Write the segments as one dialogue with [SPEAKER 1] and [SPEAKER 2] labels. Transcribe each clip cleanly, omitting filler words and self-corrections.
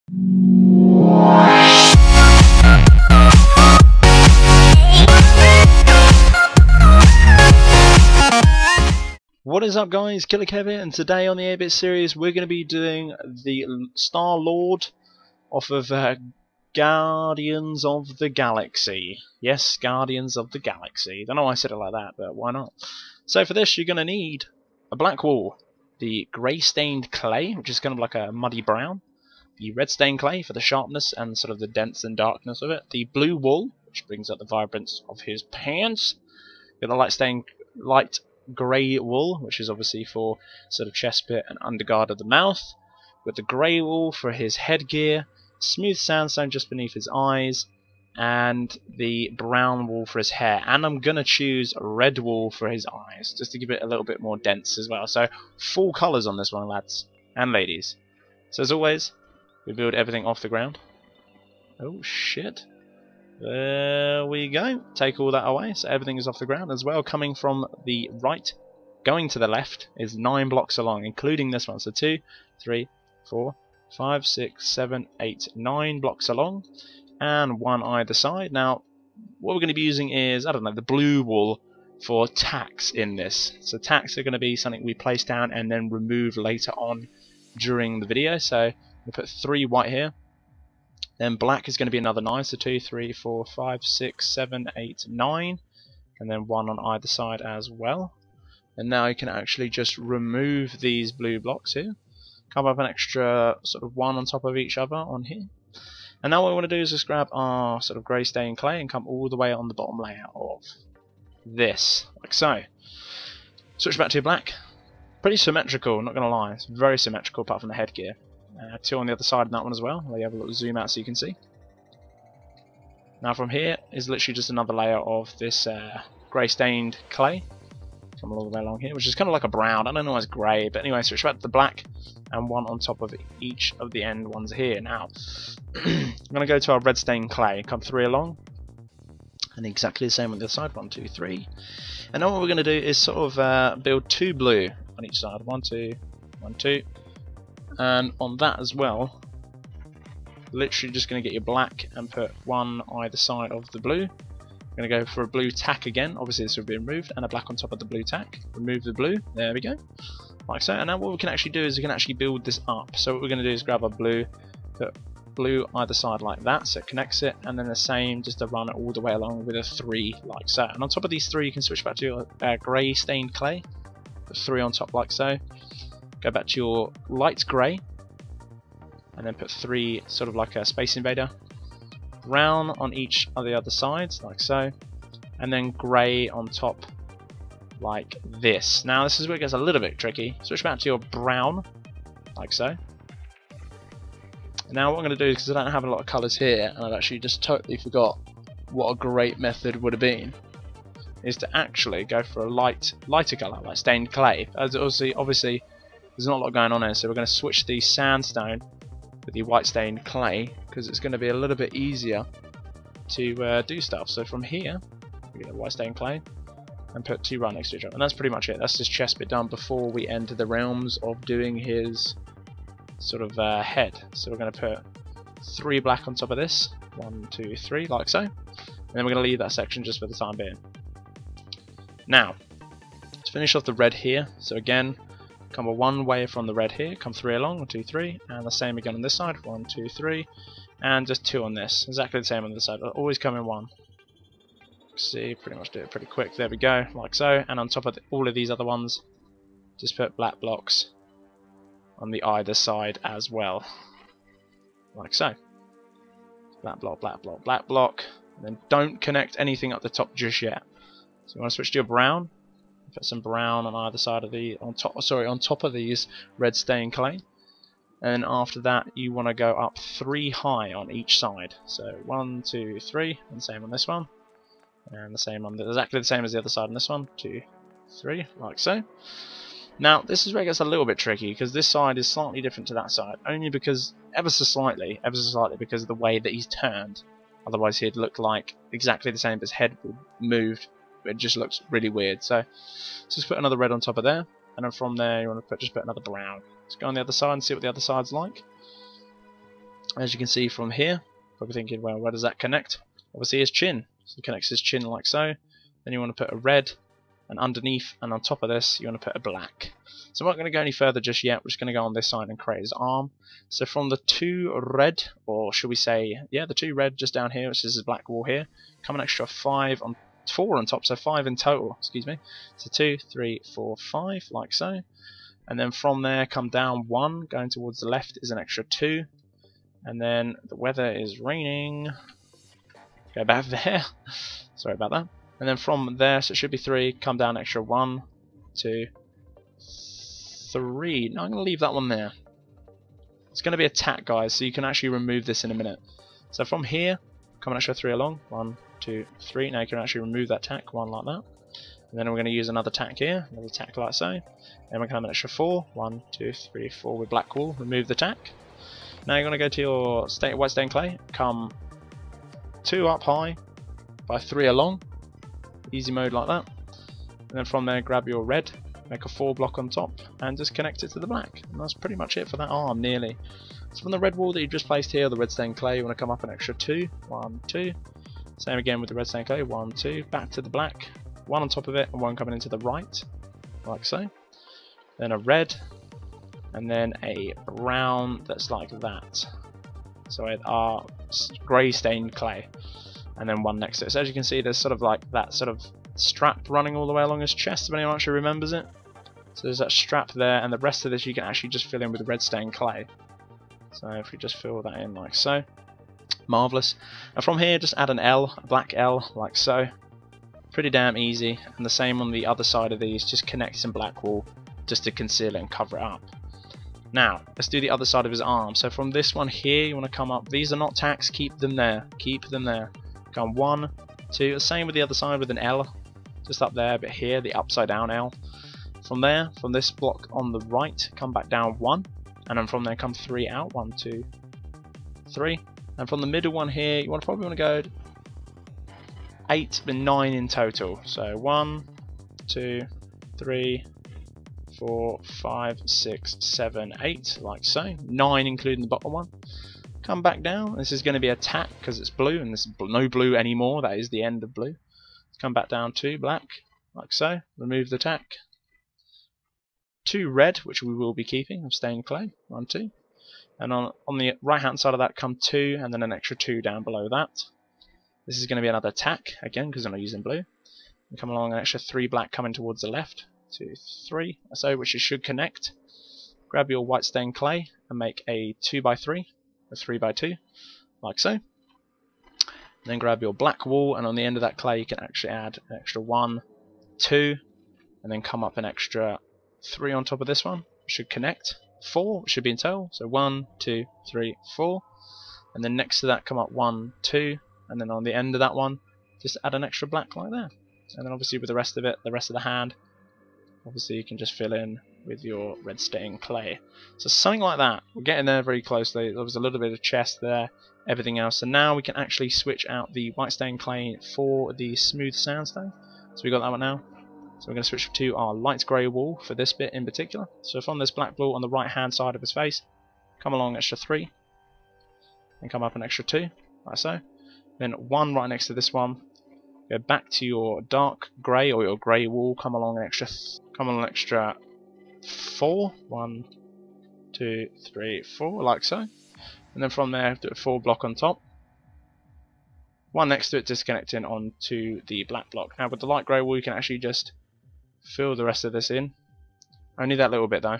[SPEAKER 1] What is up, guys? Killerkev here, and today on the 8-bit series we're going to be doing the Star-Lord off of Guardians of the Galaxy. Yes, Guardians of the Galaxy. Don't know why I said it like that, but why not? So for this you're going to need a black wool, the grey stained clay, which is kind of like a muddy brown, the red stained clay for the sharpness and sort of the dense and darkness of it, the blue wool, which brings out the vibrance of his pants, got the light grey wool, which is obviously for sort of chest bit and underguard of the mouth, with the grey wool for his headgear, smooth sandstone just beneath his eyes, and the brown wool for his hair. And I'm gonna choose red wool for his eyes, just to give it a little bit more dense as well. So full colours on this one, lads and ladies. So as always, we build everything off the ground. Oh shit. There we go. Take all that away, so everything is off the ground as well. Coming from the right, going to the left, is 9 blocks along, including this one. So 2, 3, 4, 5, 6, 7, 8, 9 blocks along, and 1 either side. Now, what we're going to be using is, I don't know, the blue wool for tacks in this. So tacks are going to be something we place down and then remove later on during the video. So we put 3 white here. Then black is going to be another 9, so 2, 3, 4, 5, 6, 7, 8, 9, and then 1 on either side as well. And now you can actually just remove these blue blocks here, come up an extra sort of 1 on top of each other on here. And now what we want to do is just grab our sort of grey stained clay and come all the way on the bottom layer of this, like so. Switch back to your black. Pretty symmetrical, not going to lie, it's very symmetrical apart from the headgear. 2 on the other side in that one as well. Let you have a little zoom out so you can see. Now from here is literally just another layer of this grey stained clay. Come all the way along here, which is kind of like a brown. I don't know why it's grey, but anyway, switch back to the black and 1 on top of each of the end ones here. Now, I'm going to go to our red stained clay, come 3 along, and exactly the same on the other side. 1, 2, 3. And now what we're going to do is sort of build 2 blue on each side. 1, 2, 1, 2. And on that as well, literally just going to get your black and put 1 either side of the blue. I'm going to go for a blue tack again, obviously this will be removed, and a black on top of the blue tack. Remove the blue, there we go, like so. And now what we can actually do is we can actually build this up. So what we're going to do is grab a blue, put blue either side like that, so it connects it, and then the same just to run it all the way along with a 3 like so. And on top of these 3 you can switch back to your grey stained clay, put 3 on top like so. Go back to your light grey, and then put 3 sort of like a Space Invader. Brown on each of the other sides, like so. And then grey on top, like this. Now this is where it gets a little bit tricky. Switch back to your brown, like so. And now what I'm going to do, because I don't have a lot of colours here, and I've actually just totally forgot what a great method would have been, is to actually go for a lighter colour, like stained clay. As obviously there's not a lot going on here, so we're going to switch the sandstone with the white stained clay, because it's going to be a little bit easier to do stuff. So from here, we get the white stained clay and put 2 right next to each other, and that's pretty much it. That's his chest bit done before we enter the realms of doing his sort of head. So we're going to put 3 black on top of this, 1, 2, 3, like so, and then we're going to leave that section just for the time being. Now, to finish off the red here, so again, come 1 way from the red here, come 3 along, 1, 2, 3, and the same again on this side, 1, 2, 3, and just 2 on this, exactly the same on this side, but always come in 1. See, pretty much do it pretty quick, there we go, like so, and on top of all of these other ones, just put black blocks on the either side as well, like so. Black block, black block, black block, and then don't connect anything up the top just yet. So you want to switch to your brown. Put some brown on either side of on top of these red stained clay, and after that you want to go up 3 high on each side. So 1, 2, 3, and same on this one, and the same on exactly the same as the other side on this one. 2, 3, like so. Now this is where it gets a little bit tricky, because this side is slightly different to that side, only because ever so slightly because of the way that he's turned. Otherwise he'd look like exactly the same, but his head moved. It just looks really weird. So just put another red on top of there, and then from there you want to just put another brown. Let's go on the other side and see what the other side's like. As you can see from here, probably thinking, well, where does that connect? Obviously his chin. So it connects his chin like so. Then you want to put a red, and underneath and on top of this you want to put a black. So I'm not going to go any further just yet. We're just going to go on this side and create his arm. So from the 2 red, or should we say, yeah, the 2 red just down here, which is his black wall here, come an extra 4 on top, so 5 in total, excuse me. So 2, 3, 4, 5, like so. And then from there come down 1, going towards the left is an extra 2. And then the weather is raining. Go back there. Sorry about that. And then from there, so it should be 3, come down extra 1, 2, 3. No, I'm going to leave that one there. It's going to be a tack, guys, so you can actually remove this in a minute. So from here, come an extra 3 along. 1, 2, 3. Now you can actually remove that tack, 1 like that. And then we're going to use another tack here, another tack like so. Then we're going to come an extra 4. 1, 2, 3, 4 with black wool. Remove the tack. Now you're going to go to your white stained clay, come 2 up high by 3 along, easy mode like that, and then from there grab your red, make a 4 block on top and just connect it to the black, and that's pretty much it for that arm nearly. So from the red wall that you just placed here, the red stained clay, you want to come up an extra 2, 1, 2, same again with the red stained clay, 1, 2, back to the black, 1 on top of it and 1 coming into the right, like so, then a red, and then a brown that's like that. So it are grey stained clay, and then 1 next to it. So as you can see, there's sort of like that sort of strap running all the way along his chest, if anyone actually remembers it. So there's that strap there, and the rest of this you can actually just fill in with red stained clay. So if we just fill that in like so, marvellous. And from here, just add an L, a black L, like so. Pretty damn easy. And the same on the other side of these, just connect some black wool just to conceal it and cover it up. Now, let's do the other side of his arm. So from this one here, you want to come up. These are not tacks, keep them there. Keep them there. Come 1, 2, the same with the other side with an L. Just up there, but here, the upside down L. From there, from this block on the right, come back down 1. And then from there, come 3 out. 1, 2, 3. And from the middle one here, you probably want to go 8 but 9 in total. So 1, 2, 3, 4, 5, 6, 7, 8, like so. 9 including the bottom one. Come back down. This is going to be a tack because it's blue, and there's no blue anymore. That is the end of blue. Come back down 2 black, like so. Remove the tack. 2 red, which we will be keeping, of stained clay. 1, 2. And on the right hand side of that, come 2, and then an extra 2 down below that. This is going to be another tack, again, because I'm not using blue. And come along an extra 3 black coming towards the left. 2, 3, so which it should connect. Grab your white stained clay and make a 2x3, a 3x2, like so. And then grab your black wool, and on the end of that clay you can actually add an extra 1, 2, and then come up an extra 3 on top of this one. It should connect. 4 should be in total. So 1, 2, 3, 4, and then next to that come up 1, 2, and then on the end of that one just add an extra black like that. And then obviously with the rest of it, the rest of the hand, obviously you can just fill in with your red stained clay. So something like that. We're getting there very closely. There was a little bit of chest there, everything else. So now we can actually switch out the white stained clay for the smooth sandstone. So we got that one now. So we're going to switch to our light grey wool for this bit in particular. So from this black wool on the right hand side of his face, come along extra 3, and come up an extra 2, like so. Then 1 right next to this one. Go back to your dark grey or your grey wool. Come along an extra 4. 1, 2, 3, 4, like so. And then from there, do a 4 block on top. 1 next to it, disconnecting onto the black block. Now with the light grey wool, you can actually just fill the rest of this in. Only that little bit though.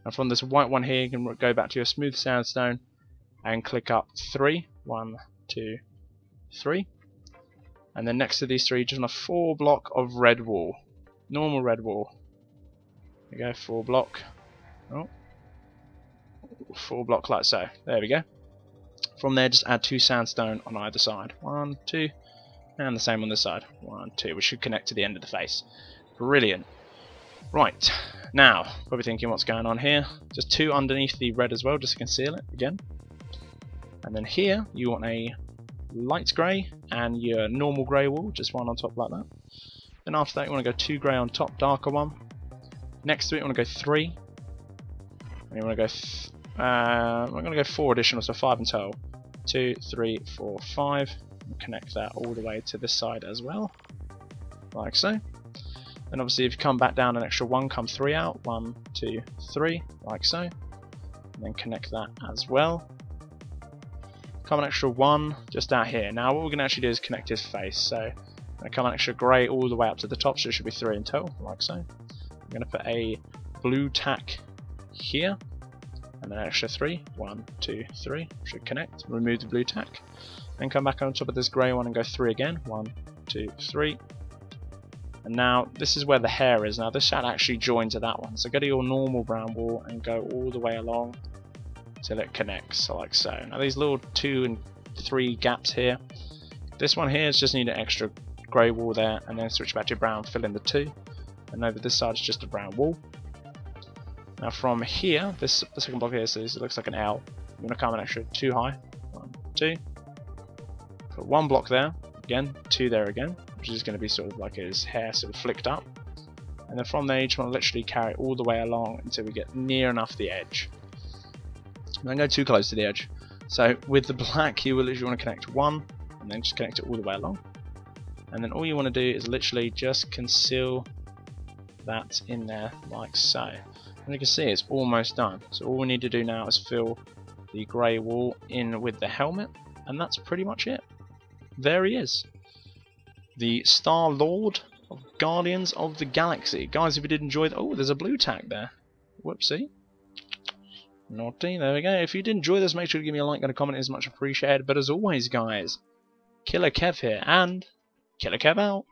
[SPEAKER 1] And from this white one here, you can go back to your smooth sandstone and click up 3. 1, 2, 3. And then next to these 3, just on a 4 block of red wool. Normal red wool. There we go, 4 block. Oh. 4 block like so. There we go. From there, just add 2 sandstone on either side. 1, 2, and the same on this side. 1, 2, which should connect to the end of the face. Brilliant. Right, now, probably thinking what's going on here. Just 2 underneath the red as well, just to conceal it again. And then here, you want a light grey and your normal grey wool, just 1 on top like that. Then after that, you want to go 2 grey on top, darker one. Next to it, you want to go 3. And you want to go we're going to go 4 additional, so 5 in total. 2, 3, 4, 5. Connect that all the way to this side as well, like so. And obviously if you come back down an extra 1, come 3 out. 1, 2, 3, like so. And then connect that as well. Come an extra 1 just out here. Now what we're going to actually do is connect his face. So I'm going to come an extra grey all the way up to the top, so it should be 3 in total, like so. I'm going to put a blue tack here, and an extra 3. 1, 2, 3 should connect. Remove the blue tack. Then come back on top of this grey one and go 3 again. 1, 2, 3. And now this is where the hair is. Now this should actually join to that one. So go to your normal brown wall and go all the way along till it connects, so like so. Now these little 2 and 3 gaps here. This one here is just need an extra grey wall there, and then switch back to brown, fill in the 2. And over this side is just a brown wall. Now from here, the second block here, so it looks like an L. I'm going to come an extra 2 high. 1, 2. Put 1 block there, again, 2 there again, which is going to be sort of like his hair sort of flicked up. And then from there you just want to literally carry it all the way along until we get near enough the edge. Don't go too close to the edge. So with the black you will literally want to connect 1, and then just connect it all the way along. And then all you want to do is literally just conceal that in there like so. And you can see it's almost done. So all we need to do now is fill the grey wall in with the helmet, and that's pretty much it. There he is, the Star Lord of Guardians of the Galaxy. Guys, if you did enjoy oh, there's a blue tack there. Whoopsie. Naughty. There we go. If you did enjoy this, make sure to give me a like and a comment. It's much appreciated. But as always, guys, Killerkev here, and Killerkev out.